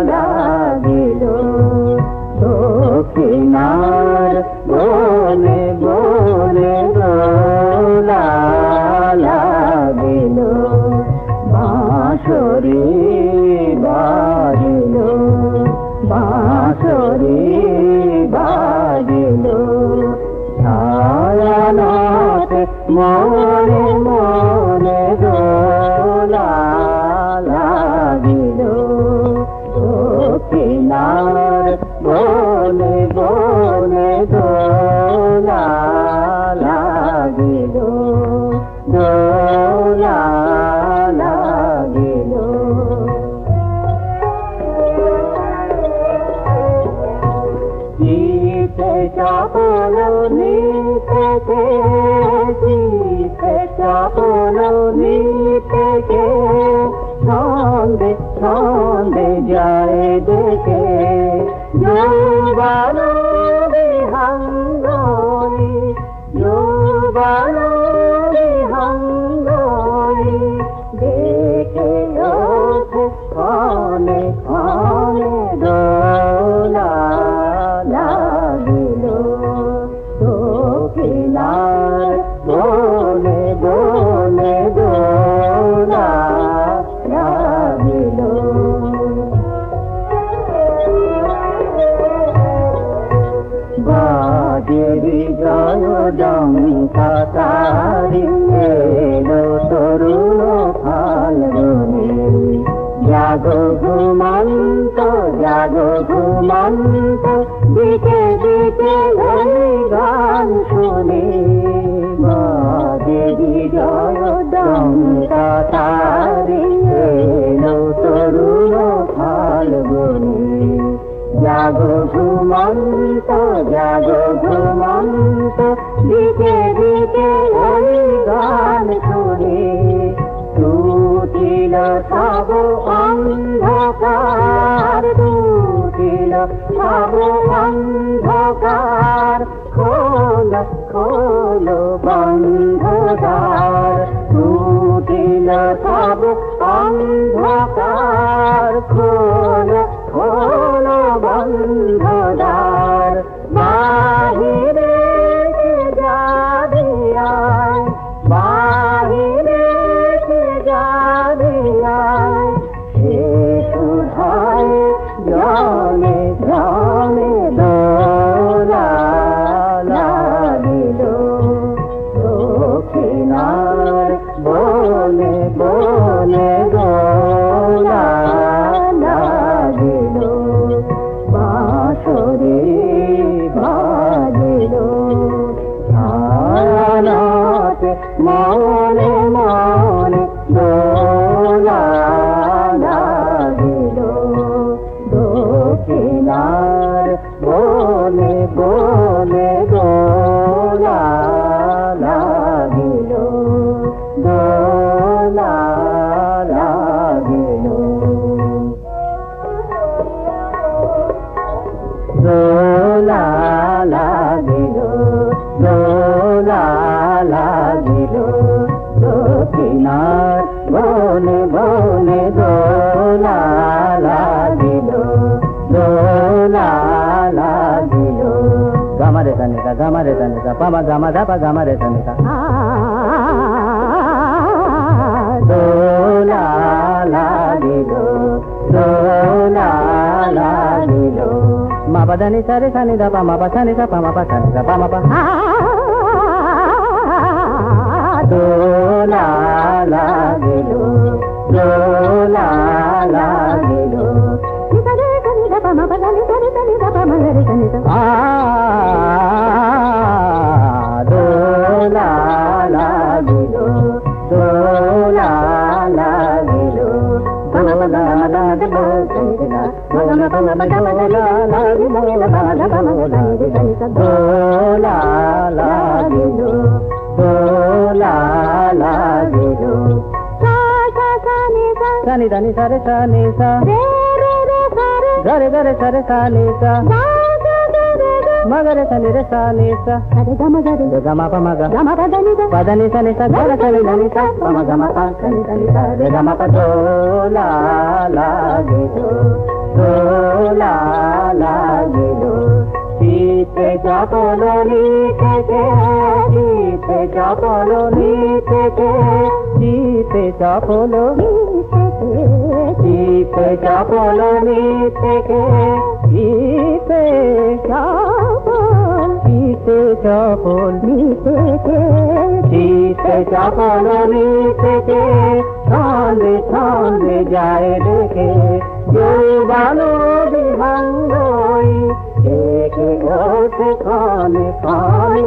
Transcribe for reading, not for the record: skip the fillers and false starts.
লাগিল দক্ষিণার বনে বনে দোলা লাগিল বাঁশরি বাজিল বাঁশরি বাজিল ছায়ানতে মনে মনে দোলা লাগিল দক্ষিণার বনে বনে দোলা লাগিল দোলা লাগিল জিতে চাপল নিতে জিতে চাপল নিতে ছন্দে ছন্দে যায় দেখে যৌবন বিহঙ্গনি যৌবন বিহঙ্গনি দেখে ওঠে ক্ষণে ক্ষণে দোলা লাগিল দক্ষিণার বনে বনে দোলা লাগিল বাজে বিজয় ডঙ্কা তারি এলো তরুণ ফাল্গুনি জাগো ঘুমন্ত দিকে দিকে গান শুনি বাজে বিজয় ডঙ্কা তারি এলো তরুণ ফাল্গুনি জাগো ঘুমন্ত দিকে দিকে গান শুনি টুটিল সব অন্ধকার টুটিল সব অন্ধকার খোল খোল বন্ধদ্বার টুটিল সব অন্ধকার খোল খোল বন্ধদ্বার বাহিরে যাবি আয় বাহিরে যাবি আয় সে সুধায় জনে জনে দোলা লাগিল দক্ষিণার বনে বনে দোলা লাগিল বাঁশরি বাজিল ছায়ানতে মনে মনে দোলা লাগিল দক্ষিণার বনে বনে দোলা লাগিল দোলা লাগিল দোলা লাগিল দোলা লাগিল দক্ষিণার বনে বনে দোলা লাগিল দোলা লাগিল গামারে তানিকা পামা গামা ধাপা গামারে তানিকা দোলা লাগিল দোলা লাগিল মা পাদানি সারে সানি ধাপা মা পাসানি ধাপা মা পাসানি ধাপা মা পা দোলা লাগিল দোলা লাগিল দোলা লাগিল দোলা লাগিল দোলা লাগিল দোলা লাগিল দোলা লাগিল সানি দানি সারে সানি সা গরে গরে সারে সানি সা మగర సని ర సాని స అరే గమ గరి గమ ప మగ గమ పదని స పదని సని స గర సని దని స పమ గమ ప సని దని స రే గమ ప దో లా లా గే దో চাপলনি থেকে জিতে চাপলনি থেকে জিতে চাপলনি থেকে জিতে চাপলনি থেকে জিতে চাপল জিতে চাপলনি থেকে জিতে চাপলনি থেকে ছন্দে ছন্দে যায় দেখে যৌবানো বিভঙ্গই একে ওঠে কানে কানে